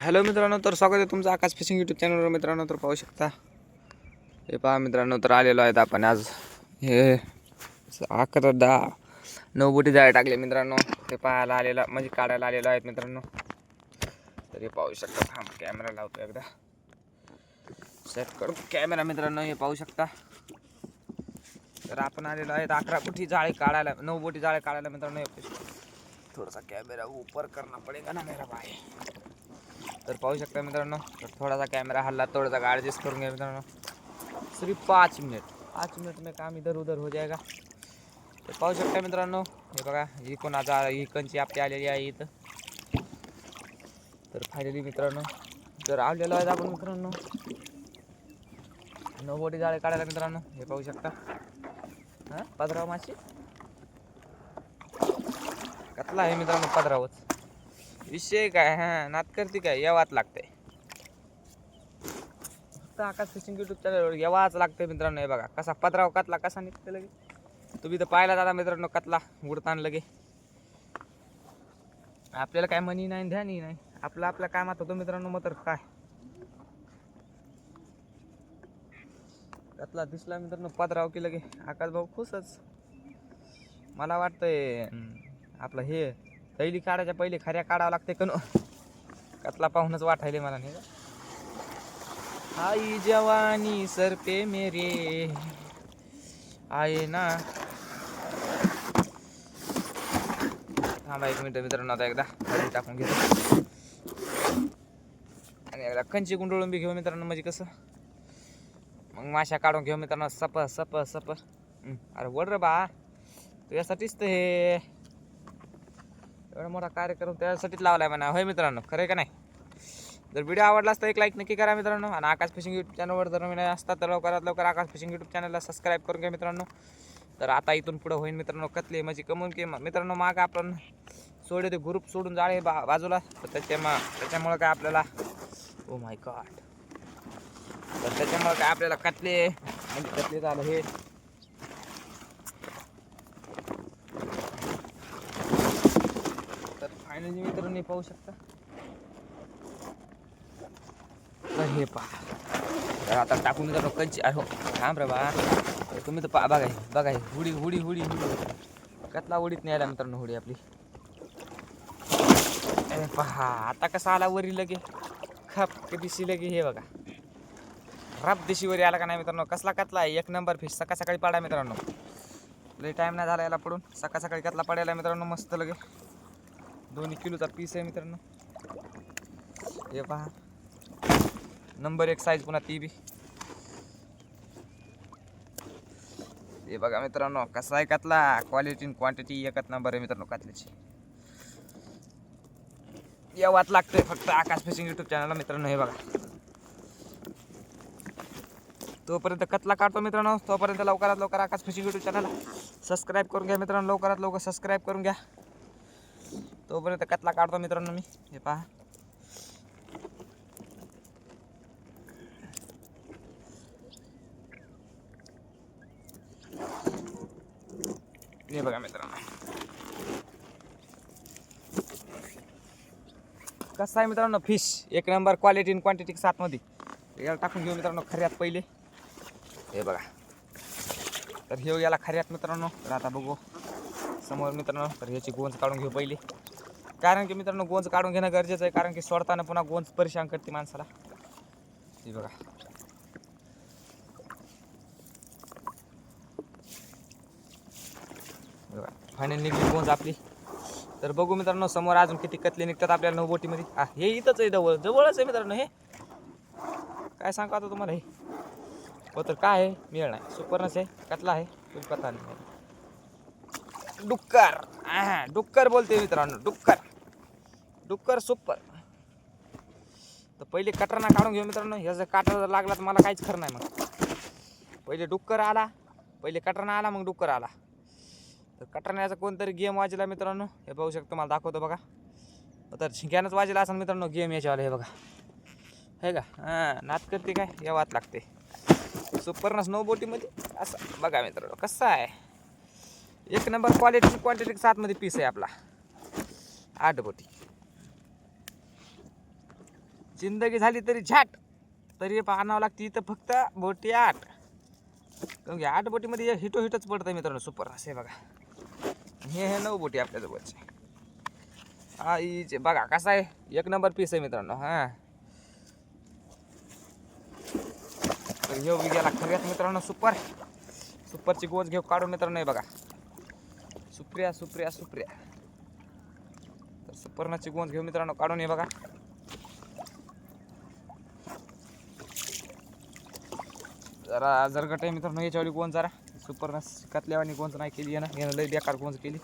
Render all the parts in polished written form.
Hello मित्रांनो, तर स्वागत आहे तुमचं आकाश फिशिंग यूट्यूब चॅनलवर. मित्रांनो, तर पाहू शकता हे पहा मित्रांनो, तर आलेलो आहेत आपण आज. हे 11-10-9 बोटी जाळे टाकले मित्रांनो. ते पाहायला आलेला म्हणजे काढायला आलेलो आहेत मित्रांनो. तर हे पाहू शकता. थांब, कॅमेरा लावतो एकदा, सेट करू कॅमेरा मित्रांनो. हे पाहू शकता, तर आपण आलेलो आहेत 11 बोटी जाळे काढायला, 9 बोटी जाळे काढायला मित्रांनो. थोडासा कॅमेरा ऊपर करना पडेगा ना मेरा भाई. तर पाहू शकता मित्रांनो, तर थोडासा कॅमेरा हल्ला, थोडासा ॲडजस्ट करून घ्या मित्रांनो. सिर्फ 5 मिनट में काम इधर उधर हो जाएगा. तर पाहू शकता मित्रांनो, हे बघा, ही कोणाचा ही कंची आपली आलेली आहे इथं. तर फायनली मित्रांनो, तर आलेलो आहेत आपण मित्रांनो 9 बोटी जाळे काढायला मित्रांनो. हे पाहू शकता. हां, पदराव माशी कतला आहे मित्रांनो, पदरावच विषय काय. हां, नात करते काय, यावाच लागतंय. फक्त आकाश फिशिंग यूट्यूब चॅनलवर यावाच लागतंय मित्रांनो. हे बघा कसा पदराव कतला कसा निघते लगे. तुम्ही तर पाहिला दादा मित्रांनो, कतला उडताना लगे. आपल्याला काय मनी नाही ध्यानी नाही, आपल्या कामात होतो मित्रांनो. मग तर काय कतला दिसला मित्रांनो पदराव की लगे आकाश भाऊ खुशच. मला वाटतंय आपलं हे थैली काढायच्या पहिले खऱ्या काढावं लागते कनो. कतला पाहूनच वाटायले मला. नाही आई जवानी सर पे मेरे आहे ना. थांबा 1 मिनिट मित्रांनो, आता एकदा खाली टाकून घेतो आणि एकदा कंची गुंडळून बी घेऊ मित्रांनो. म्हणजे कसं मग माशा काढून घेऊ मित्रांनो. सप सप सप. अरे वड रे बा, तुझ्यासाठीच तर हे एवढा मोठा कार्यक्रम त्यासाठीच लावलाय म्हणा. होय मित्रांनो, खरं आहे का नाही. जर व्हिडिओ आवडला असता एक लाईक नक्की करा मित्रांनो. आणि आकाश फिशिंग यूट्यूब चॅनलवर जर नवीन असतात तर लवकरात लवकर आकाश फिशिंग यूट्यूब चॅनलला सबस्क्राईब करून घ्या मित्रांनो. तर आता इथून पुढं होईल मित्रांनो कतले म्हणजे कमवून की मित्रांनो. माग आपण सोडे ते ग्रुप सोडून जाळे बाजूला, तर त्याच्यामुळं काय आपल्याला, ओ माय गॉड, तर त्याच्यामुळं काय आपल्याला कतले म्हणजे कतले झालं हे. तर फायनली मित्रांनो पाहू शकता. तर हे पहा, तर आता टाकून मित्रांनो कंची. अरे हो, थांब रे बा, तुम्ही तर पहा. बघा हुडी हुडी हुडी हुडी कतला उडीत नाही आला मित्रांनो. हुडी आपली अरे पहा आता कसा आला वरी लगे. खप दिशी लगे. हे बघा रब दिशी वरी आला का नाही मित्रांनो. कसला कतला आहे, 1 नंबर फिश. सकाळी पाडा मित्रांनो. लई टाईम नाही झाला याला पडून. सकाळी कतला पडायला मित्रांनो मस्त लगे. 2 किलोचा पीस आहे मित्रांनो. हे पहा, नंबर 1 साईज पुन्हा ती बी. हे बघा मित्रांनो कसा आहे कतला. क्वालिटी क्वांटिटी एकच नंबर आहे मित्रांनो कतल्याची. यावाच लागतंय फक्त आकाश फिशिंग यूट्यूब चॅनलला मित्रांनो. हे बघा, तोपर्यंत कतला काढतो मित्रांनो. तोपर्यंत लवकरात लवकर आकाश फिशिंग यूट्यूब चॅनलला सबस्क्राईब करून घ्या मित्रांनो. लवकरात लवकर सबस्क्राईब करून घ्या. तोपर्यंत कतला काढतो मित्रांनो मी. हे पहा, हे बघा मित्रांनो कसं आहे मित्रांनो फिश. 1 नंबर क्वालिटी आणि क्वांटिटी साथमध्ये. याला टाकून घेऊ मित्रांनो खऱ्यात पहिले. हे बघा, तर हे याला खऱ्यात मित्रांनो. तर आता बघू समोर मित्रांनो. तर ह्याची गोंज काढून घेऊ पहिले, कारण की मित्रांनो गोंज काढून घेणं गरजेचं आहे. कारण की सोडताना पुन्हा गोंज परेशान करते माणसाला. हे बघा, फायनल निघली गोंज आपली. तर बघू मित्रांनो समोर अजून किती कतले निघतात आपल्याला 9 बोटीमध्ये. हे इथंच आहे, जवळच आहे मित्रांनो. हे काय सांगा आता तुम्हाला. हे हो तर काय आहे, मिळ नाही. सुपरनच आहे, कतला आहे कुछ पता नाही. डुक्कर, डुक्कर बोलते मित्रांनो. डुक्कर सुपर. तर पहिले कटरना काढून घेऊ मित्रांनो. ह्याचा काटा जर लागला तर मला काहीच खरं नाही. मग पहिले डुक्कर आला, पहिले कटरना आला, मग डुक्कर आला. तर कटरण्याचा कोणतरी गेम वाजला मित्रांनो. हे पाहू शकतो, मला दाखवतो बघा. तर शिंक्यानंच वाजला असेल मित्रांनो गेम याच्यावाला. हे बघा, हे का नात करते काय, यावात लागते. सुपरनस 9 बोटीमध्ये असं बघा मित्रांनो कसं आहे. 1 नंबर क्वालिटी क्वांटिटी 7 मध्ये पीस आहे आपला. 8 बोटी. जिंदगी झाली तरी झाट, तरी आणावं लागते इथं फक्त बोटी 8. कारण की 8 बोटीमध्ये हिटच पडतं मित्रांनो सुपर असे बघा. हे 9 बोटी आपल्या जवळचे. हा इचे बघा कसा आहे, एक नंबर पीस आहे मित्रांनो. हा तर घेऊ गेला खऱ्यात मित्रांनो सुपरची गोज घेऊ काढून मित्रांनो. हे बघा सुप्रिया तर सुपर्णाची गोंज घेऊ मित्रांनो काढून. हे बघा जरा जरगट आहे मित्रांनो याच्यावाली गोंज. जरा सुपर्ण शिकतल्यावानी गोंज नाही केली आहे ना, यानं लई बेकार गोंज केली.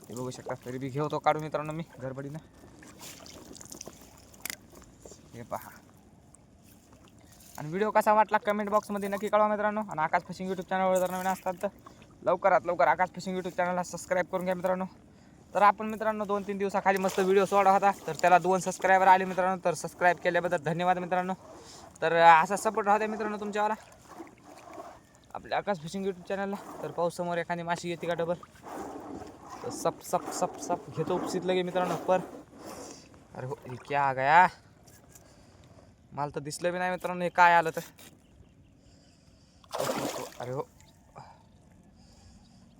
हे बघू शकता, तरी बी घेऊ तो काढून मित्रांनो मी गडबडीनं. हे पहा, आणि व्हिडिओ कसा वाटला कमेंट बॉक्समध्ये नक्की कळवा मित्रांनो. आणि आकाश फिशिंग यूट्यूब चॅनलवर जर नवीन असतात तर लवकरात लवकर आकाश फिशिंग यूट्यूब चॅनलला सबस्क्राईब करून घ्या मित्रांनो. तर आपण मित्रांनो 2-3 दिवसाखाली मस्त व्हिडिओ सोडा होता, तर त्याला 2 सबस्क्रायबर आले मित्रांनो. तर सबस्क्राईब केल्याबद्दल धन्यवाद मित्रांनो. तर असा सपोर्ट राहू द्या मित्रांनो तुमच्यावाला आपल्या आकाश फिशिंग यूट्यूब चॅनलला. तर पाऊस समोर एखादी माशी येते का डबल, तर सप सप सप सप घेतो उपसित लगे मित्रांनो पर. अरे हो हे क्या आ गया, मला तर दिसलं बी नाही मित्रांनो हे काय आलं तर. अरे हो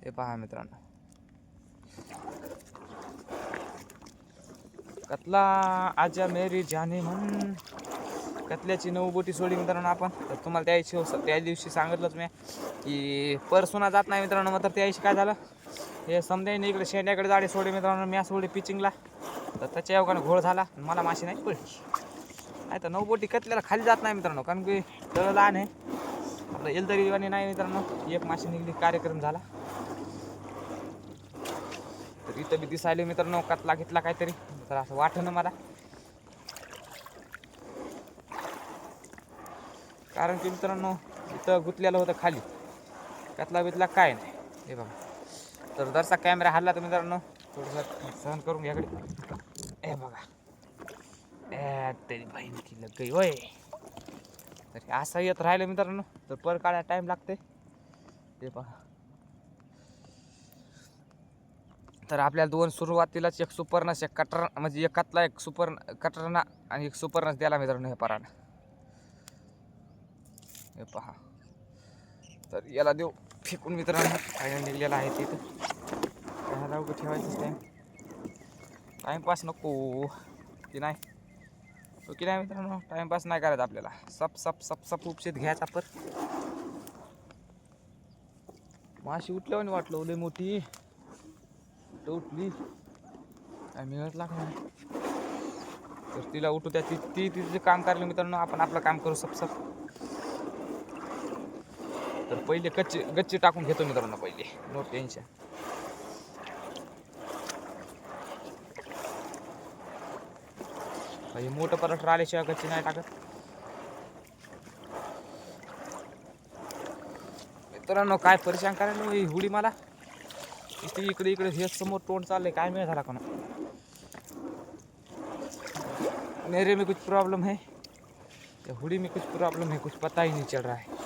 हे पहा मित्रांनो, कतला आजा मेरी जाने मन. कतल्याची 9 बोटी सोडली मित्रांनो आपण. तर तुम्हाला त्या दिवशी सांगितलंच मी की परसुना जात नाही मित्रांनो. मग तर त्या दिवशी काय झालं, हे समजायने इकडे शेंड्याकडे जाडे सोडे मित्रांनो. मी सोडे पिचिंगला, तर त्याच्या योगाने घोळ झाला, मला माशी नाही पडली. नाही तर 9 बोटी कतल्याला खाली जात नाही मित्रांनो, कारण की तळ लहान आहे आपलं. एलदरीवाणी नाही मित्रांनो, एक माशी निघली कार्यक्रम झाला. तर इथं बी दिसायले मित्रांनो कतला घेतला काहीतरी, तर असं वाटणं मला. कारण की मित्रांनो इथं गुतलेलं होतं खाली, कतला बितला काय नाही. हे बघा, तर जरसा कॅमेरा हल्ला तर मित्रांनो थोडंसं सहन करून घ्याकडे. हे बघा तरी बहीण की लग गई होय. तर असं येत राहिलं मित्रांनो तर पर काढायला टाईम लागते. हे पहा, तर आपल्याला 2 सुरुवातीलाच एक सुपर्णस एक कटर म्हणजे एक कतला एक सुपर्ण कटरना आणि एक सुपर्णस द्याला मित्रांनो हे परानं. हे पहा, तर याला देऊ फेकून मित्रांनो. काय निघलेला आहे तिथं, त्याला उभं ठेवायचं टाईमपास नको की नाही. तो की नाही मित्रांनो, टाईमपास नाही करायचा आपल्याला. सप सप सप सप उपशीत घ्यायचा पर. माशी उठल्यावर वाटलं लय मोठी उठली काय मिळत लागणार. तर तिला उठू द्या, ती तिचे काम करायला मित्रांनो. आपण आपलं काम करू सप सप. तर पहिले गच्ची टाकून घेतो मित्रांनो पहिले, नो टेन्शन. म्हणजे मोठं परत आल्याशिवाय गच्ची नाही टाकत मित्रांनो. काय परेशान करायला ही हुडी मला. इकडे हे समोर तोंड चाललंय, काय मिळत झाला कोणा. मेरे में कुछ प्रॉब्लम है, या हुडी में कुछ प्रॉब्लम है, कुछ पता ही नहीं चल रहा है.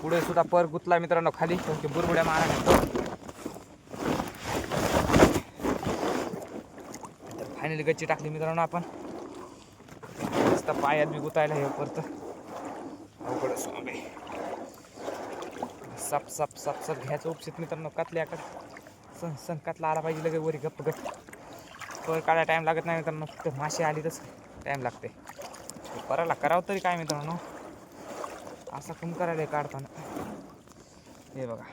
पुढे सुद्धा पर गुतला मित्रांनो खाली, कारण बुरबुड्या मारा नाही. तर फायनली गच्ची टाकली मित्रांनो आपण. पायात बी गुतायला हे परत अवघड स्वामी. सप सप सप सप घ्यायचं उपसित मित्रांनो. कतल्याकडे सण कतला आला पाहिजे लगे वरी गप्प गप. पर काढायला टाईम लागत नाही मित्रांनो, फक्त मासे आली तस टाईम लागते. पराला करावं तरी काय मित्रांनो, असं कम करायला काढताना. हे बघा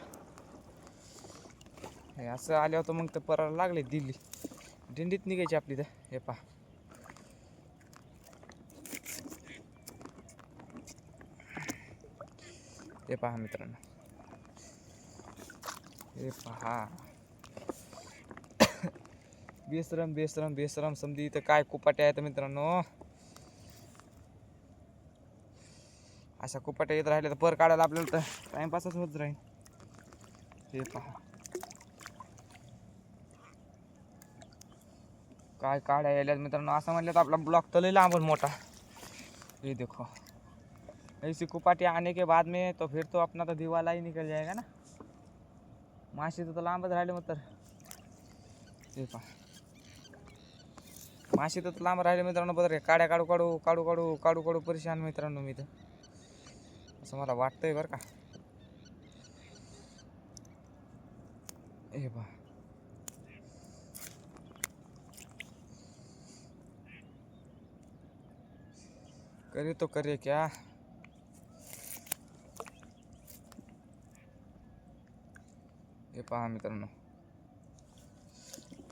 हे असं आलं होतं मग तर पराला लागले दिल्ली दिंडीत निघायची आपली. तर हे पहा, हे पहा मित्रांनो, हे पहा. बेसरम बेसरम बेसरम समधी इथं काय कुपाट्या आहेत मित्रांनो. अशा कुपाट्या येत राहिल्या तर पर काढायला आपल्याला तर टाइमपासच होत राहील. हे पहा काय काढ्या यायला मित्रांनो. असं म्हणलं तर आपला ब्लॉक तर लई लांब मोठा. ये देखो ऐसी कुपाटी आने के बाद में तो फिर तो अपना तो दीवाला ही निकल जाएगा ना. माशी तो लांबच राहिले मग तर. हे पहा माशी तर लांब राहिले मित्रांनो. बरं काड्या काढू काढू काढू काढू काढू काढू परेशान मित्रांनो मी तर, असं मला वाटतंय बरं का. हे पहा करे तो करे क्या. हे पहा मित्रांनो,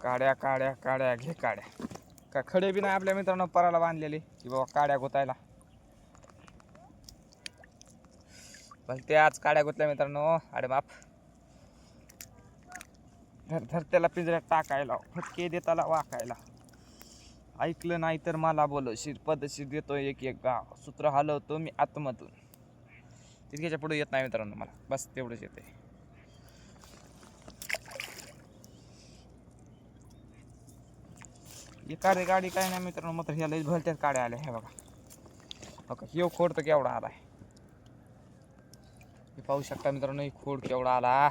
काड्या काड्या काड्या घे काड्या. का खडे बी नाही आपल्या मित्रांनो पराला बांधलेले की बाबा काड्या गोतायला. भलते आज काड्या गोतल्या मित्रांनो. अरे बाप, धर धर त्याला पिंजऱ्यात टाकायला, फटके देताला वाकायला. ऐकलं नाही तर मला बोलशीर, पदशीर देतो एक एक गाव, सूत्र हलवतो मी आतमधून. तितक्याच्या पुढे येत नाही मित्रांनो मला, बस तेवढंच येते. एखादी गाडी काय नाही मित्रांनो, मात्र ह्या लई भलत्यात काड्या आल्या. हे बघा हे खोड तर केवढा आलाय, हे पाहू शकता मित्रांनो. खोड केवढा आला.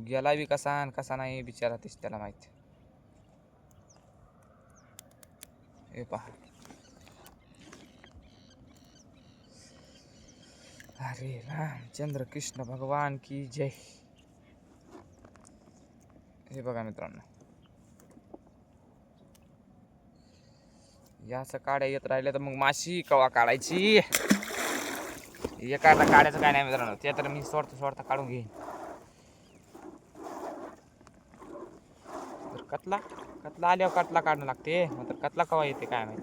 गेला बी कसा आणि कसा नाही बिचारा तेच त्याला माहित. हे पहा, अरे रामचंद्र कृष्ण भगवान की जय. हे बघा मित्रांनो, याचं काड्या येत राहिल्या तर मग माशी कवा काढायची. एखादा काड्याचं काय नाही मित्रांनो, ते तर मी सोडता काढून घेईन. कतला कतला आल्यावर कतला काढणं लागते, मात्र कतला कवा येते काय माहिती.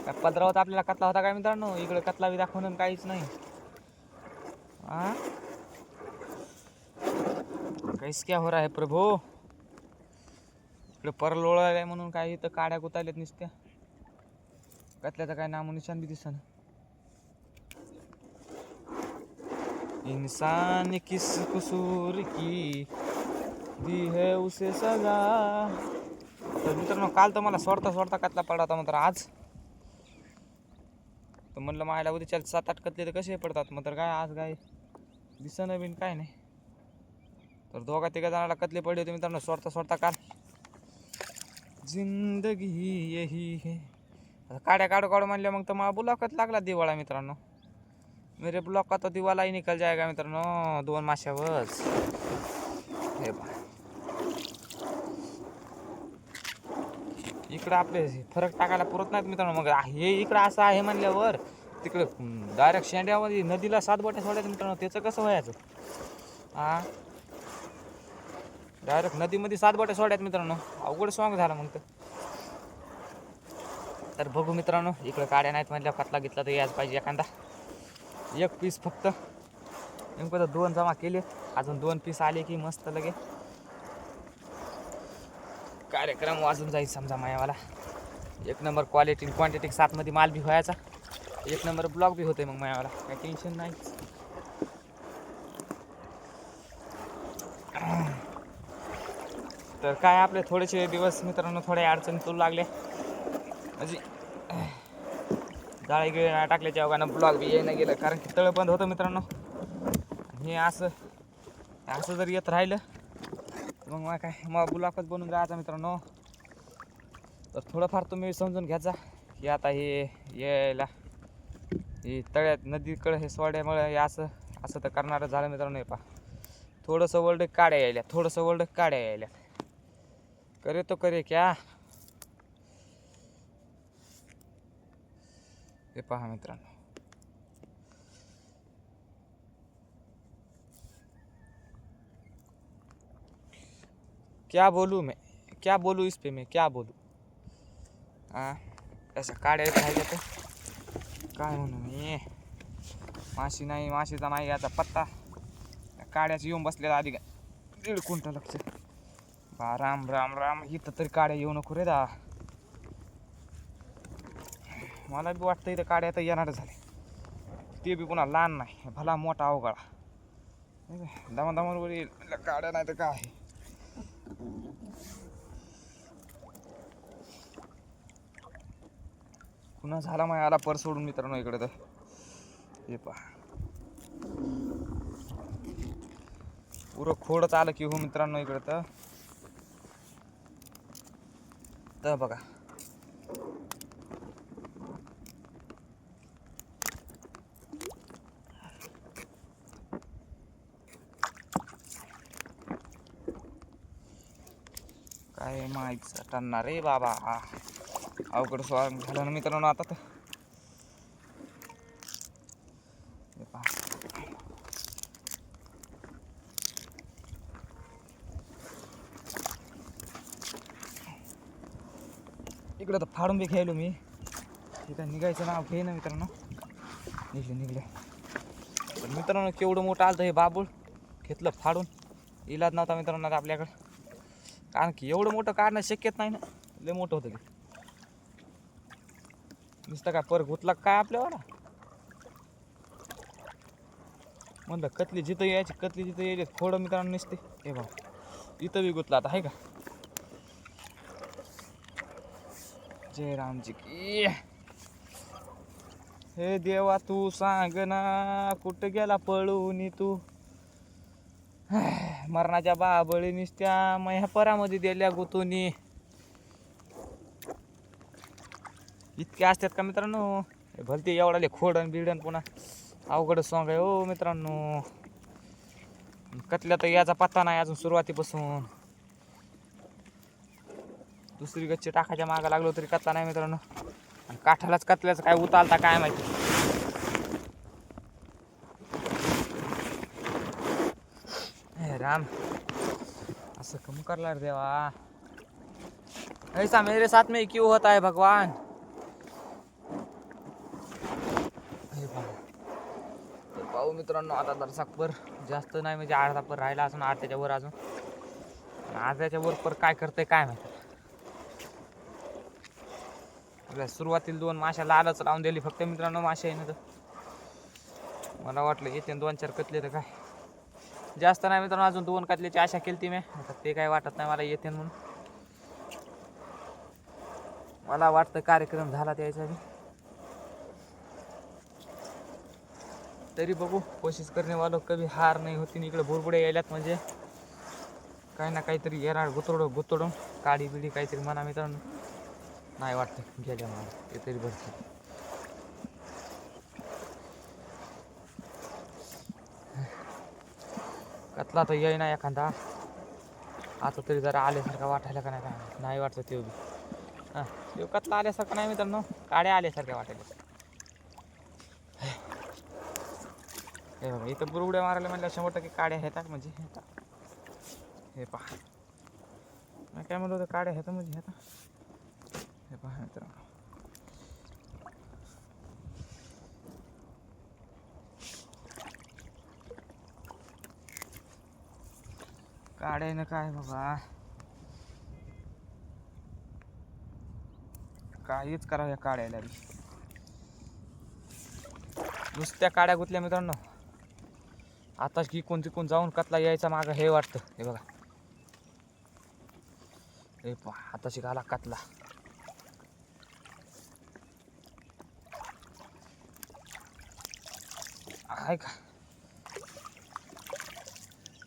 काय पदरावत आपल्याला कतला होता काय मित्रांनो. इकडे कतला बी दाखवणं काहीच नाही. हा कैस क्या हो रहा है प्रभू. इकडे परल ओळायला म्हणून काय इथं काड्या गुतायल्यात नुसत्या. कतल्याचं काय नामो निशान बी दिसन. इंसान किस कसूर की दी है उसे सजा. तर मित्रांनो काल तर मला सोडता कतला पडा होता, मात्र आज तर म्हणलं मायला उद्या 7-8 कतले तर कसे पडतात. मात्र काय आज काय दिसणं बिन काय नाही. तर 2-3 जणाला कतले पडले होते मित्रांनो सोडता काल. जिंदगी यही है. काड्या काढू म्हणल्या मग तर मला बुलाकत लागला दिवाळा मित्रांनो. मेरे ब्लॉक का तो दिवाला ही निकल जाएगा मित्रांनो 2 माशावरच. हे बा इकडं आपले फरक टाकायला पुरत नाहीत मित्रांनो. मग हे इकडं असं आहे म्हणल्यावर तिकडे डायरेक्ट शेंड्यामध्ये नदीला 7 बोट्या सोडायचं मित्रांनो. त्याचं कसं व्हायचं. हा डायरेक्ट नदीमध्ये 7 बोट्या सोडायचं मित्रांनो. अवघड सॉंग झालं मग तर बघू मित्रांनो. इकडे काड्या नाहीत म्हणल्यावर कतला घेतला तर याच पाहिजे एखादा. 1 पीस फक्त नेमकं 2 जमा केले, अजून 2 पीस आले की मस्त लगे कार्यक्रम वाजून जाईल समजा मायावाला. 1 नंबर क्वालिटी क्वांटिटी 7 मध्ये माल बी व्हायचा, 1 नंबर ब्लॉक बी होते मग मायावाला. काही टेन्शन नाही. तर काय आपले थोडेसे दिवस मित्रांनो थोड्या अडचणी चालू लागले. म्हणजे जाळे गिळे टाकल्याच्या अवघानं ब्लॉक बी येणं गेलं, कारण की तळ बंद होतं मित्रांनो. हे असं जर येत राहिलं मग काय मग ब्लॉकच बनून जायचा मित्रांनो. तर थोडंफार तुम्ही समजून घ्यायचा की आता हे यायला हे तळ्यात नदीकडं हे सोड्यामुळे हे असं तर करणारं झालं मित्रांनो. हे पहा थोडंसं वर्ल्ड काड्या यायल्या, करे तो करे क्या. हे पहा मित्रांनो, क्या बोलूँ इस पे मैं क्या बोलूँ. अशा काड्या येत राहिल्या तर काय म्हणू मी. माशीचा नाही याचा पत्ता. काड्याच येऊन बसलेला आधी 1.5 क्विंटल लक्ष. बा राम राम राम, इथं तरी काड्या येऊ नको रे दा. मला बी वाटतं इथं काड्या तर येणार झाले, ते बी पुन्हा लहान नाही भला मोठा अवघडा. दमादमावर येईल काड्या नाही तर काय. पुन्हा झाला मग आला पर सोडून मित्रांनो इकडे तर. हे पहा पुरं खोडच आलं की हो मित्रांनो इकडं तर बघा काय माहिती टणणार रे बाबा. अवघड स्वागत झालं ना मित्रांनो आता तर. इकडं तर फाडून बी खेळलो मी. इथं निघायचं नाव घे ना मित्रांनो. निघले पण मित्रांनो केवढं मोठं आलं हे बाबूळ. घेतलं फाडून. इलाज नव्हता मित्रांनो आपल्याकडं. कारण की एवढं मोठं काढणं शक्यच नाही ना. लय मोठं होतं ते. नुसतं काय पर गुतला काय आपल्यावर. म्हणलं कतली जिथं यायची कतली जिथं यायची थोडं मित्रांनो नसते. हे बघा इथं बी गुतला आता आहे का. जय रामजी की. हे देवा तू सांग ना कुठं गेला पळून तू. मरणाच्या बाबळी निसत्या ह्या परामध्ये दिल्या गुतुनी. इतके असतात का मित्रांनो. भलते एवढाले खोडन बिडन पुन्हा अवघड सॉंग आहे हो मित्रांनो. कतल्या तर याचा पत्ता नाही अजून सुरुवातीपासून. दुसरी गच्ची टाकायच्या मागं लागलो तरी कतला नाही मित्रांनो. आणि काठालाच कतल्याचं काय उतालता काय माहिती. हे राम असं कम करला रे देवा. ऐसा मेरे साथ में क्यों होता है भगवान. पाहू मित्रांनो आता दरसाक पर जास्त नाही म्हणजे अर्धा पर राहिला असून अर्ध्याच्या वर अजून. अर्ध्याच्या वर पर काय करते काय माहिती. सुरुवातीला 2 माशा लालच लावून दिली फक्त मित्रांनो. माशा आहे ना तर मला वाटलं येते 2-4 कतले तर काय जास्त नाही मित्रांनो. अजून 2 कतल्याची आशा केली ती मी. आता ते काय वाटत नाही मला येते म्हणून. मला वाटतं कार्यक्रम झाला त्याचा बी. तरी बघू कोशिश करणे वालो कधी हार नाही होती. इकडे बुरबुडे यायल्यात म्हणजे काही ना काहीतरी येणार गुतोडून काडी बिडी काहीतरी म्हणा मित्रांनो. नाही वाटतं गेल्या मला ते तरी भरते. कतला तर येई ना एखादा. आता तरी जरा आल्यासारखा वाटायला का नाही काय नाही वाटतं ते बी. हां ते कतला आल्यासारखं नाही मित्रांनो. काड्या आल्यासारख्या वाटायला. हे बघा इथं बुरबुड्या मारायला म्हणल्या 100% काड्या येतात म्हणजे येतात. हे पहा मी काय म्हणलं होतं काड्या येतात म्हणजे येतात. हे पहा मित्रांनो काड्यानं काय बाबा काहीच करावं या काड्याला बी. नुसत्या काड्या गुतल्या मित्रांनो. आताच इकून तिकून जाऊन कतला यायचा मागं हे वाटतं. हे बघा हे पहा आताशी घाला कतला. आहे का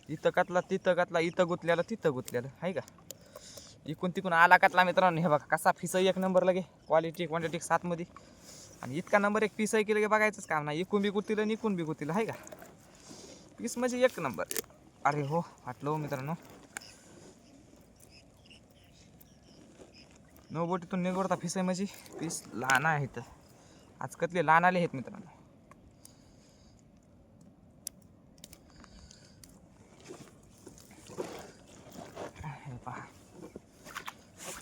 इथं कतला तिथं कतला. इथं गुतल्याला तिथं गुतल्याला आहे का. इकून तिकून आला कतला मित्रांनो. हे बघा कसा फिस 1 नंबर लगे. क्वालिटी क्वांटिटी 7 मध्ये. आणि इतका नंबर 1 पीस आहे की लगे बघायचंच काम नाही. इकून बी गुतील आणि इकून बी गुतील आहे का. पीस म्हणजे 1 नंबर. अरे हो वाटलो मित्रांनो. नो बोटीतून निगोडता फिस आहे म्हणजे पीस लहान आहेत. आज कतले लहान आले आहेत मित्रांनो. हे पहा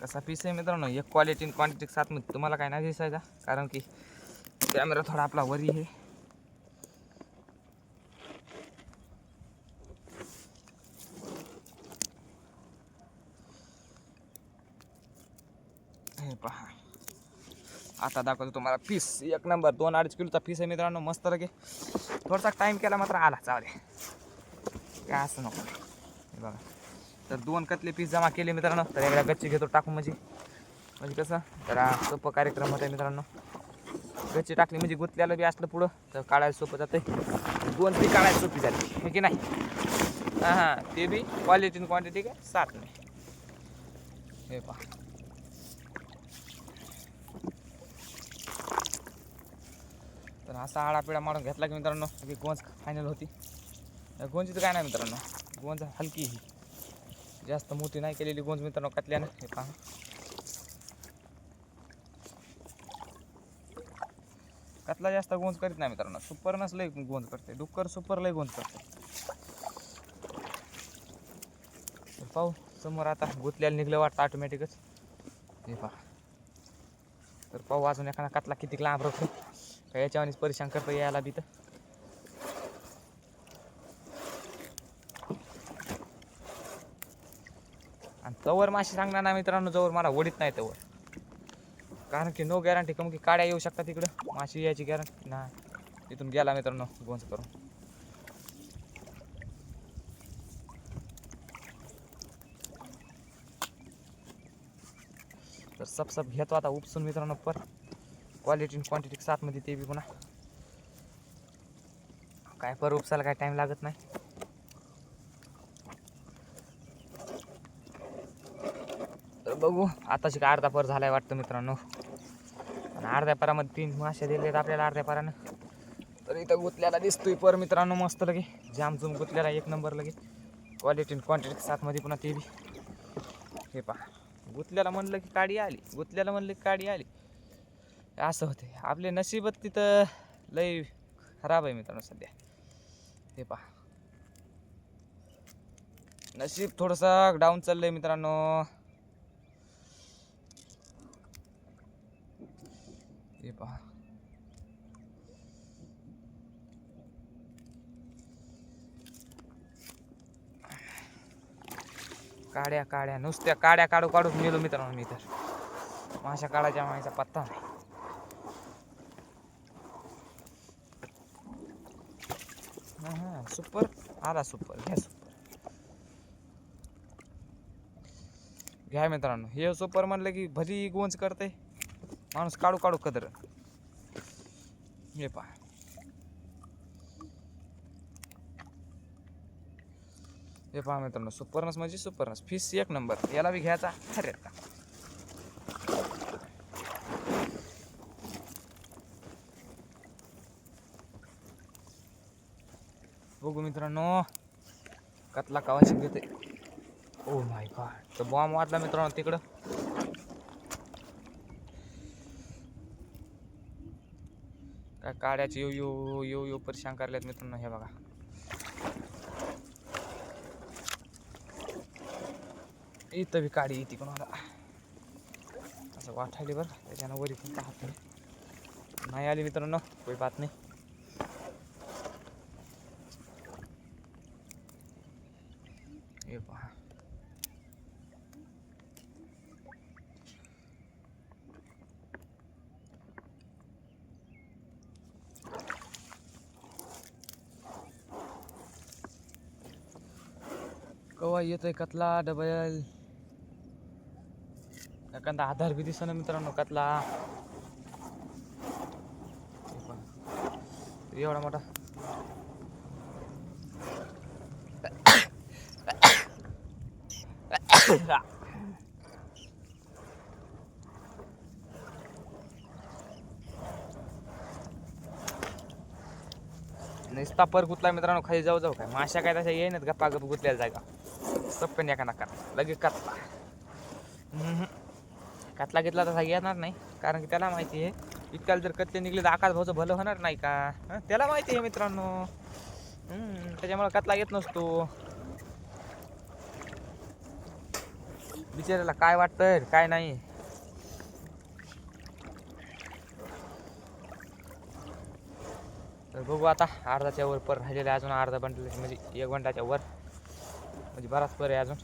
कसा पीस आहे मित्रांनो. 1 क्वालिटी क्वांटिटी 7 मध्ये. तुम्हाला काय नाही दिसायचा कारण की कॅमेरा थोडा आपला वरी आहे. हे पहा आता दाखवतो तुम्हाला पीस 1 नंबर. 2-2.5 किलोचा पीस आहे मित्रांनो. मस्त लगे. थोडासा टाइम केला मात्र आला चालेल काय असं नको. हे बघा तर 2 कतले पीस जमा केले मित्रांनो. तर एकदा गच्ची घेतो टाकून म्हणजे कसं जरा सोपं कार्यक्रम होता मित्रांनो. गच्ची टाकली म्हणजे गुतल्याला बी असलं पुढं तर काढायला सोपं जातं. 2 ती काढायला सोपी जाते हे की नाही. हाँ ते भी क्वालिटी आणि क्वांटिटी काय साथ में. हे पहा तर असा आडापिडा मारून घेतला की मित्रांनो की गोंज फायनल होती. गोंजीचं काय नाही मित्रांनो, गोंज हलकी ही जास्त मोठी नाही केलेली गोंज मित्रांनो कतल्यानं. हे पहा कतला जास्त गोंज करीत नाही मित्रांनो, सुपरनच लय गोंज करते. डुक्कर सुपर लय गोंज करते. पाहू समोर आता गुतल्याला निघलं वाटतं ऑटोमॅटिकच. हे पहा तर पाहू अजून एखादा कतला किती लांब राहतो का याच्यावानीच परेशान करतो यायला बी. तर आणि तवर माशी सांगणार ना मित्रांनो जवळ मला ओढीत नाही तवर, कारण की नो गॅरंटी कम की काड्या येऊ शकतात तिकडं. माशी यायची गॅरंटी ना. इथून गेला मित्रांनो गोंज करून. तर सब घेतो आता उपसून मित्रांनो. पर क्वालिटी आणि क्वांटिटी साथमध्ये ते बी पुन्हा काय पर उपसायला काय टाईम लागत नाही. तर बघू आताशी काय अर्धा पर झालाय वाटतं मित्रांनो. आणि अर्ध्या परामध्ये 3 मासे दिलेत आपल्याला अर्ध्या परानं. तर इथं गुतल्याला दिसतोय पर मित्रांनो मस्त लगे जाम जुम गुतल्याला एक नंबर लगे क्वालिटी आणि क्वांटिटी साथमध्ये पुन्हा ते बी. हे पहा गुतल्याला म्हणलं की काडी आली, गुतल्याला म्हणलं की काडी आली. असं होते आपले नशीबच तिथं लय खराब आहे मित्रांनो सध्या. हे पहा नशीब थोडंसं डाऊन चाललंय मित्रांनो. हे पहा काड्या नुसत्या काड्या काढू मेलो मित्रांनो मी. तर माशा काढायच्या मायचा पत्ता नाही. हां सुपर आला सुपर. घ्या सुपर घ्या मित्रांनो. हे सुपर म्हणलं की भरी गोंज करते माणूस काढू कदर. हे पहा हे पहा मित्रांनो सुपरनस म्हणजे सुपरनस फिश एक नंबर. याला बी घ्यायचा खरे. बघू मित्रांनो कतला कावाशी घेते. ओ माय गॉड तर बॉम्ब वाटला मित्रांनो तिकडं. काय काड्याचे येऊ परेशान करल्यात मित्रांनो. हे बघा इथं बी काडी येते कोणाला असं वाटायली बरं. त्याच्यानं वरी पण पाहत नाही आली मित्रांनो कोई बात नाही. हे पहा कवा येतोय कतला डबल. एखादा आधार बी दिसना मित्रांनो कतला. एवढा मोठा नुसता पर गुतला मित्रांनो. खाली जाऊ काय माशा काय तशा येईनच गप्पा गप गुतल्याला जागा सप्पन एका नका लगेच कतला. कतला घेतला तसा येणार नाही, कारण की त्याला माहिती आहे इतकाल जर कतले निघले तर आकाश भाऊचं भलं होणार नाही का. त्याला माहिती आहे मित्रांनो. त्याच्यामुळे कतला येत नसतो. बिचारायला काय वाटतंय काय नाही. तर बघू आता अर्धाच्या वर पर राहिलेलं आहे अजून. अर्धा बंडल म्हणजे 1 घंटाच्या वर म्हणजे बराच पर आहे अजून.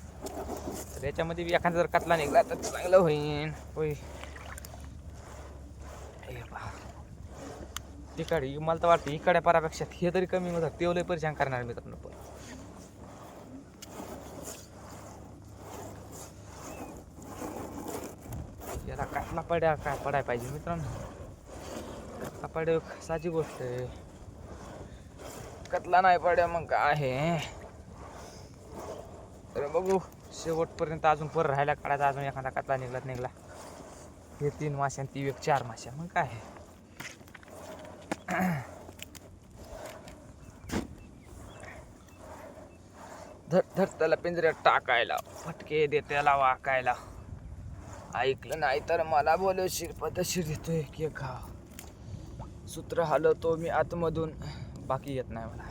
तर याच्यामध्ये बी एखादा जर कतला निघला तर चांगलं होईन. होय तिकडे मला तर वाटतं इकडे परापेक्षा हे तरी कमी होतात. तेवढे परेशान करणार मित्रांनो. पण याला कतला पड्या काय पडाय पाहिजे मित्रांनो. कतला पड्या साची गोष्ट आहे. कतला नाही पड्या मग काय आहे. तर बघू शेवटपर्यंत अजून पर राहायला काढायचा, अजून एखादा कतला निघला. हे 3 मासे आणि ती एक 4 मासे, मग काय धर त्याला पिंजऱ्यात टाकायला, फटके दे त्याला वाकायला. ऐकलं नाही तर मला बोलवशील, पदशीर देतोय की घाव. सूत्र हलवतो मी आतमधून, बाकी येत नाही मला.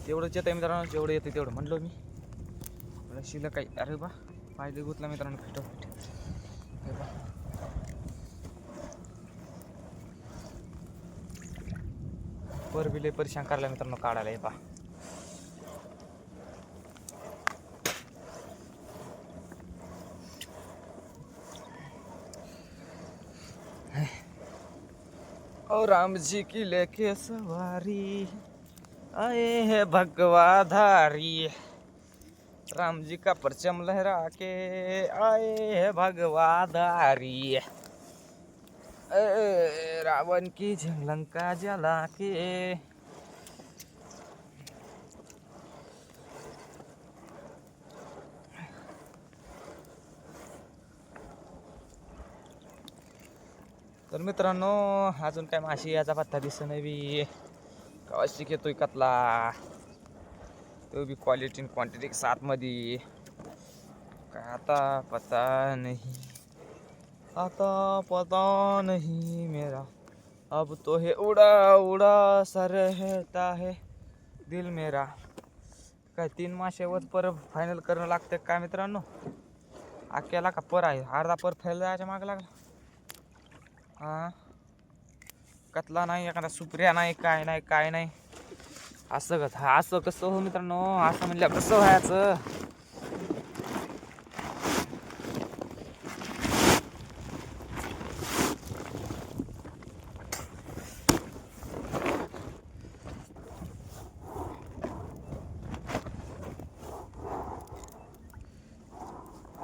तेवढंच येतं मित्रांनो, जेवढं येतं तेवढं म्हणलो मी. शिलं काही, अरे बा पाहिजे गुतला मित्रांनो, फिट हे बा. पर बिले परेशान करायला मित्रांनो काढायला. हे पा और राम जी की लेके सवारी आए है भगवाधारी. राम जी का परचम लहरा के आए है भगवाधारी. रावण की लंका जला के. तर मित्रांनो अजून काय माशी याचा पत्ता दिसत नाही. कवाशी घेतोय कतला, तो बी क्वालिटी क्वांटिटी साथ मध्ये. काय आता पता नहीं, आता पता नहीं मेरा. अब तो है उड़ा उड़ा सा रहता है दिल मेरा. काय 3 माशावर पर फायनल करणं लागतं काय मित्रांनो. अख्याला का पर आहे, अर्धा पर फैल जायच्या माग लागला. हा कतला नाही, एखादा सुप्रिया नाही, काय नाही. असं कसं हो मित्रांनो, असं म्हणलं कसं व्हायचं.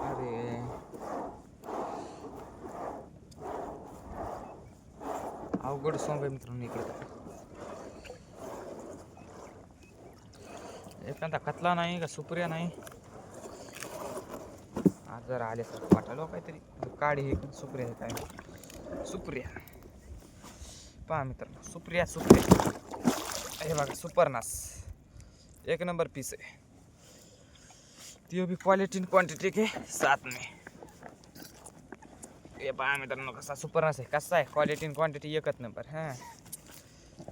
अरे अवघड सॉंग आहे मित्रांनो. इकडे एखादा कतला नाही का सुप्रिया नाही. आज जरा आल्यासारखं वाटायला काहीतरी. काढी हे सुप्रिया आहे काय, सुप्रिया पहा मित्रांनो. सुप्रिया हे बघा, सुपरनास 1 नंबर पीस आहे. ती भी क्वालिटी क्वांटिटी के साथ में. हे पहा मित्रांनो कसा सुपरनास आहे, कसा आहे क्वालिटी क्वांटिटी एकच नंबर. हां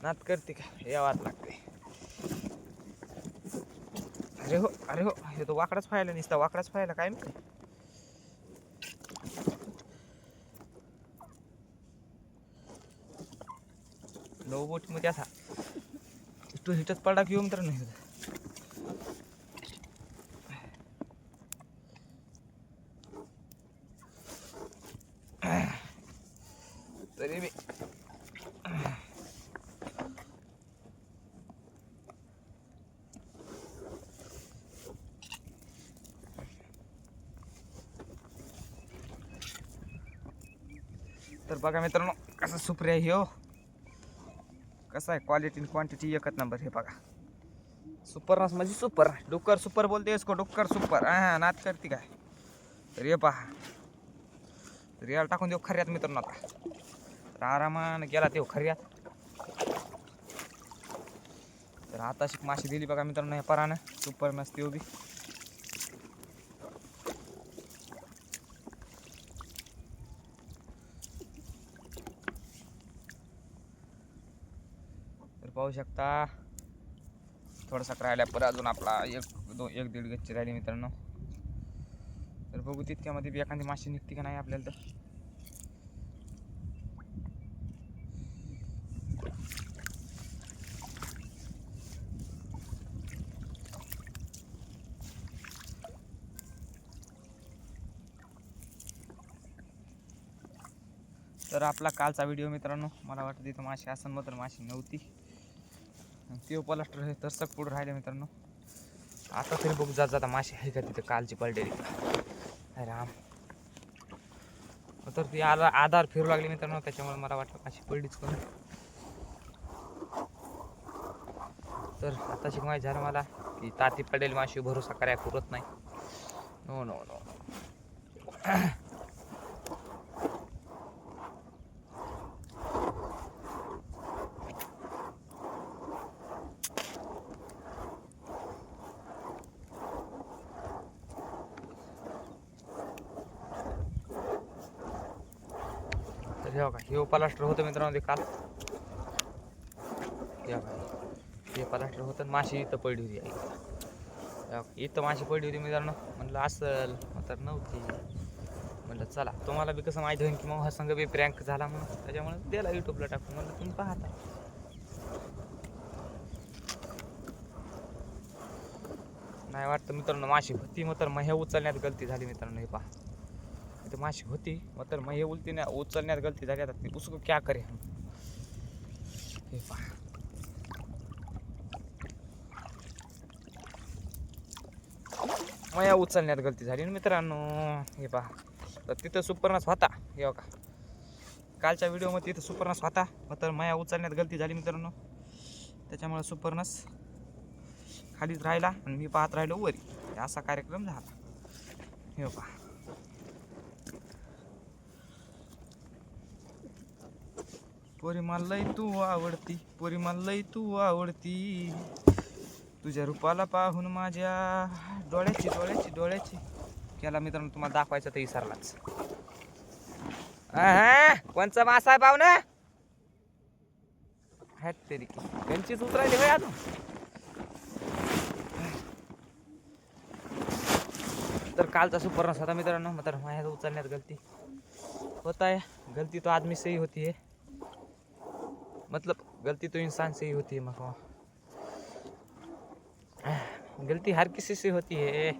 नात करते का, यावाच लागते. अरे हो हे तो वाकडाच फायला, नुसता वाकडाच फायला काय नाही. लो बोट मध्ये असा तो हिटच पडला घेऊ मित्रांनो. तरी मी तर बघा मित्रांनो कसा सुप्रिया आहे हो, कसा आहे क्वालिटी क्वांटिटी एकच नंबर. हे बघा सुपरनास म्हणजे सुपर. डुक्कर सुपर बोलते इसको, डुक्कर सुपर. हां नात करते काय. तर हे पहा, तर याला टाकून देऊ खऱ्यात मित्रांनो. आता तर आरामानं गेला ते खऱ्यात. तर आता शिक माशी दिली बघा मित्रांनो या परानं, सुपरनास ते बी. पाहू शकता थोडासा राहिला पर अजून आपला 1-1.5 गच्ची राहिली मित्रांनो. तर बघू तितक्यामध्ये बी एखादी माशी निघते का नाही आपल्याला. तर आपला कालचा व्हिडिओ मित्रांनो, मला वाटतं तिथं माशी असन, मात्र माशी नव्हती. ते पलास्टर हे तर सग पुढं राहिले मित्रांनो. आता तरी बघू जाता माशी आहे का तिथे कालची पडलेली. राम तर ती आधार फिरू लागली मित्रांनो, त्याच्यामुळे मला वाटलं माशी पडलीच करून. तर आता शिकवाय झालं मला की ताती पडलेली माशी भरोसा करायला पुरत नाही. नो नो नो हे प्लास्टर होतं मित्रांनो काल. हे प्लास्टर होतं, माशी इथं पडली होती. इथं माशी पडली होती मित्रांनो. म्हणलं असल तर नव्हती. म्हणलं चला तुम्हाला बी कसं माहिती होईल की मग हा संघ बी प्रँक झाला म्हणून, त्याच्यामुळे दिला यूट्यूबला टाकून. म्हणलं तुम्ही पाहता. नाही वाटतं मित्रांनो माशी होती, मग तर हे उचलण्यात गलती झाली मित्रांनो. हे पहा इथं माशी होती, मग तर हे उचलण्यात गलती झाली. आता ती उसको क्या करे. हे पहा मया उचलण्यात गलती झाली ना मित्रांनो. हे पहा तर तिथं सुपरनस होता. हे बघा कालच्या व्हिडिओमध्ये तिथं सुपरनस होता, मग तर मया उचलण्यात गलती झाली मित्रांनो. त्याच्यामुळे सुपरनस खालीच राहिला आणि मी पाहत राहिलो वरी. असा कार्यक्रम झाला. हे पहा पोरी मला लई तू आवडती, पोरी मला लई तू आवडती, तुझ्या रूपाला पाहून माझ्या डोळ्याची केला मित्रांनो. तुम्हाला दाखवायचं तर विसरलाच. कोणचा मासा आहे पाहू ना. हॅट तरी त्यांचीच उतरायली भाई अजून. तर कालचा सुपरनस होता मित्रांनो. मग माझ्या उचलण्यात गलती होता है. गलती तो आदमी से ही होती है, मतलब गलती तो इंसान से ही होती है. मग गलती हर किसी से होती है.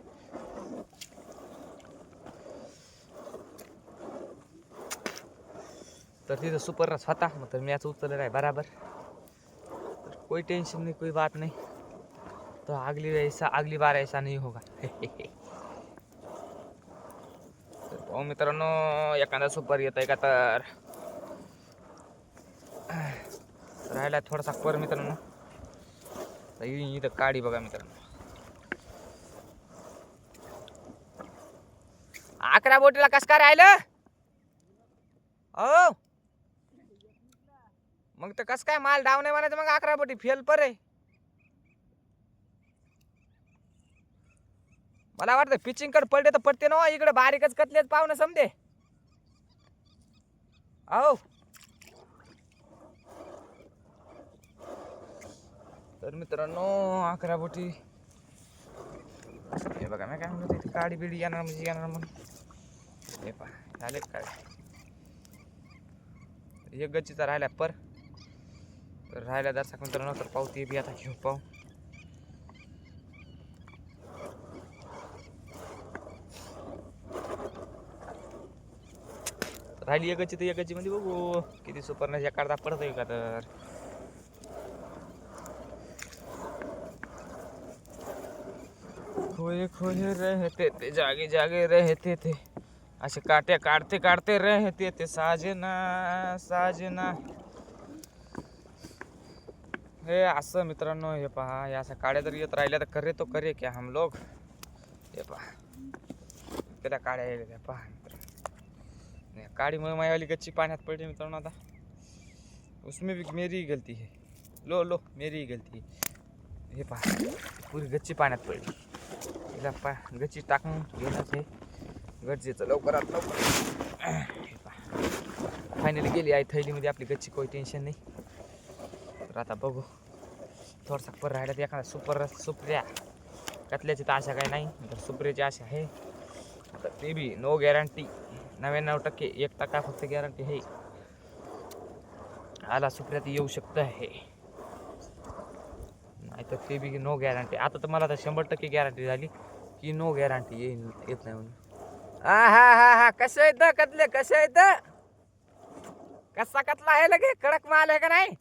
तर तिथं सुपरनस होता, मग तर मॅच उचललेला आहे बराबर. तर कोई टेंशन नहीं, कोई बात नहीं. तो अगली बार ऐसा नहीं होगा. तर मित्रांनो एखादा सुपर येत आहे का तर राहिला थोडासा पर मित्रांनो. इथं काडी बघा मित्रांनो. 11 बोटीला कस काय राहिलं. हो मग तर कस काय माल डाव नाही म्हणायचं. मग 11 बोटी फेल पर आहे. मला वाटतं पिचिंग कडे पडले तर पडते ना. इकडे बारीकच कतलेच पाहुणं समजे. अहो तर मित्रांनो 11 बोटी. हे बघा मी काय म्हणतो तिथे काडी बिडी येणार म्हणजे येणार म्हणून. हे पहा झाले काय एक गच्चीचा राहिला पर. तर राहिला दर्शक मित्रांनो. तर पाहू ते बी आता घेऊ पाहू. राहिली एक गच्ची तर एक गच्ची मध्ये बघू किती सुपरनस एखादा पडतोय का तर. खोए खोए रहते थे, जागे जागे रहते थे, असे काट्या काढते काढते रहते थे साजना साजना. हे असं मित्रांनो. हे पहा हे अशा काड्या जर येत राहिल्या तर करे तो करे क्या हम लोग. हे पहा त्याला काड्या यायला पहा मित्रांनो. काडीमुळे माझ्यावाली गच्ची पाण्यात पडली मित्रांनो. आता उसमें भी मेरी ही गलती है. लो लो मेरी ही गलती है. हे पहा पुरी गच्ची पाण्यात पडली. तिला गच्ची टाकून घेण्याच आहे गरजेचं लवकरात लवकर. फायनली गेली आहे थैलीमध्ये आपली गच्ची. काही टेन्शन नाही. तर आता बघू थोडासा पर राहिला तर एखादा सुपऱ्या कतल्याची तर आशा काही नाही. तर सुपऱ्याची आशा आहे. तर ते बी नो गॅरंटी. 99% 1% फक्त गॅरंटी आहे. आला सुपऱ्यात येऊ शकतं आहे, नाही तर ते बी नो गॅरंटी. आता तर मला तर 100% गॅरंटी झाली की नो गॅरंटी येत नाही म्हणून. हा कसं येतं कतले कसं येतं. कसा कतला आहे लगे कडक माल आहे का नाही.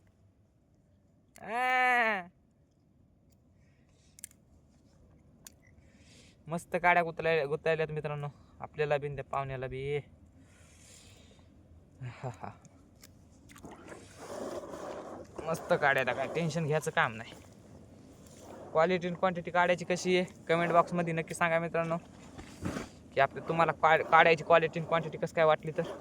मस्त काड्या गुतायल्यात मित्रांनो. आपल्याला बी त्या पाहुण्याला बी. मस्त काड्या काय टेन्शन घ्यायचं काम नाही. क्वालिटी आणि क्वांटिटी काढायची कशी आहे कमेंट बॉक्समध्ये नक्की सांगा मित्रांनो. की आपल्या तुम्हाला काढायची क्वालिटी आणि क्वांटिटी कसं काय वाटली तर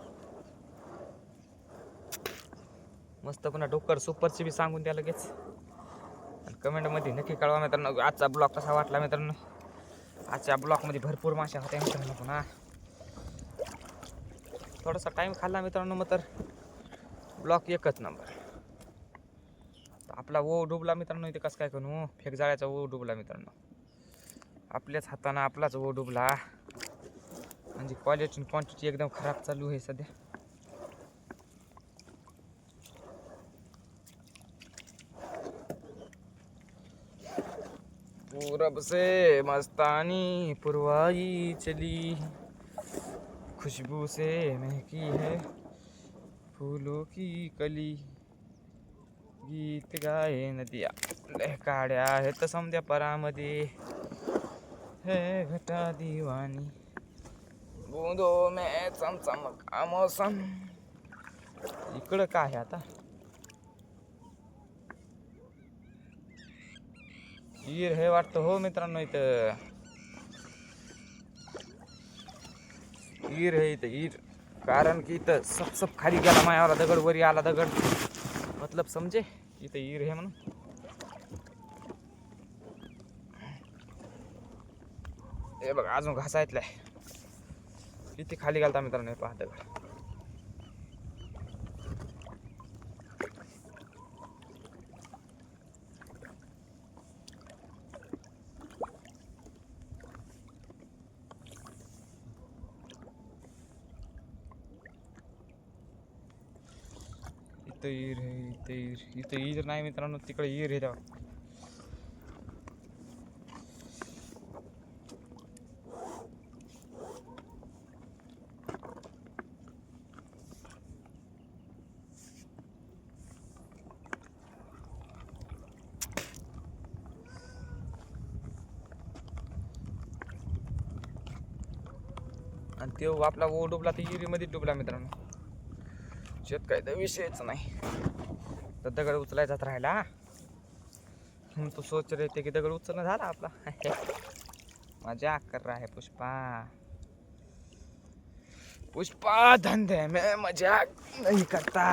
मस्त पुन्हा डोकर सुपरची बी सांगून द्या लगेच आणि कमेंटमध्ये नक्की कळवा मित्रांनो आजचा ब्लॉग कसा वाटला मित्रांनो. आजच्या ब्लॉगमध्ये भरपूर माशा होत्या मित्रांनो. पुन्हा थोडासा टाईम खाल्ला मित्रांनो मग तर ब्लॉग एकच नंबर. आपला ओ डुबला मित्रांनो. इथे कसं काय करू फेक जाळ्याचा ओ डुबला मित्रांनो. आपल्याच हातानं आपलाच ओ डुबला म्हणजे क्वालिटी आणि क्वांटिटी एकदम खराब चालू आहे सध्या. पूरब से मस्तानी पुरवाई चली खुशबू से महकी है फूलों की कली गीत गाये नदिया लहकाड्या आहेत समद्या परामध्ये है घटा दीवानी बूंदो में चमचम का मौसम. इकडं काय आहे आता ईर हे वाटतं हो मित्रांनो. इथं ईर आहे इथं ईर. कारण की इथं सप खाली गेला मायावाला दगड वरी आला दगड मतलब समजे इथं ईर आहे म्हणून. हे बघ अजून घासायतलाय किती खाली घालता मित्रांनो. हे पहा दगड इथं ईर आहे इथं ईर. इथं ईर नाही मित्रांनो तिकडे ईर आहे तेव्हा. आणि तो आपला ओ डुबला तर इरीमध्ये डुबला मित्रांनो. शेत काय तर विषयच नाही. तर दगड उचलायचाच राहिला. तो सोच रहे थे की दगड उचलणं झाला आपला. मजाक कर रहा है पुष्पा. पुष्पा धंधे में मजाक नहीं करता.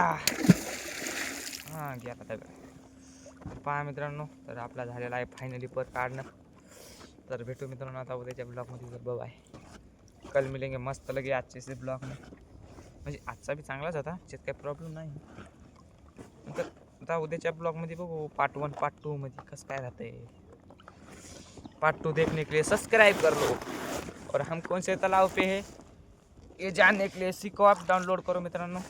हा गेला दगड. पहा मित्रांनो तर आपला झालेला आहे फायनली पद काढणं. तर भेटू मित्रांनो आता उद्याच्या ब्लॉगमध्ये. बाय. कल मिलेंगे मस्त लगे आजचे से ब्लॉग में. म्हणजे आजचा बी चांगलाच होता त्यात काही प्रॉब्लेम नाही. तर आता उद्याच्या ब्लॉगमध्ये बघू पार्ट 1 पार्ट 2 मध्ये कसं काय राहते. पार्ट 2 देखने के लिए सब्सक्राइब कर लो और हम कौन से तालाब पे है ये जानने के लिए सीखो आप डाउनलोड करो मित्रांनो.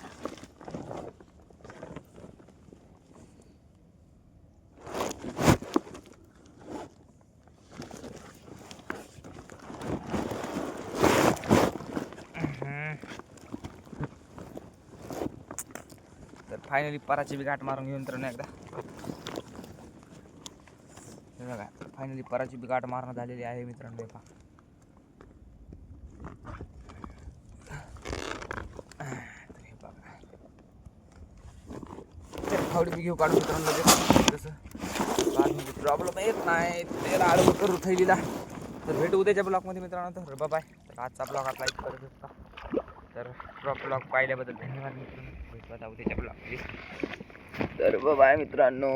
तर फायनली पराची बी गाठ मारून घेऊन मित्रांनो एकदा. हे बघा फायनली पराची बी गाठ मारणं झालेली आहे मित्रांनो. पहा फावडी बी घेऊ काढून मित्रांनो. कसं प्रॉब्लेम येत नाही त्याला आडवं करू थैलीला. तर भेटू उद्याच्या ब्लॉगमध्ये मित्रांनो. तर बाय. तर आजचा ब्लॉग आपला लाईक करत होता. तर ब्लॉग पाहिल्याबद्दल धन्यवाद मित्रांनो. भेटू आता उद्याच्या ब्लॉगमध्ये. तर बाय मित्रांनो.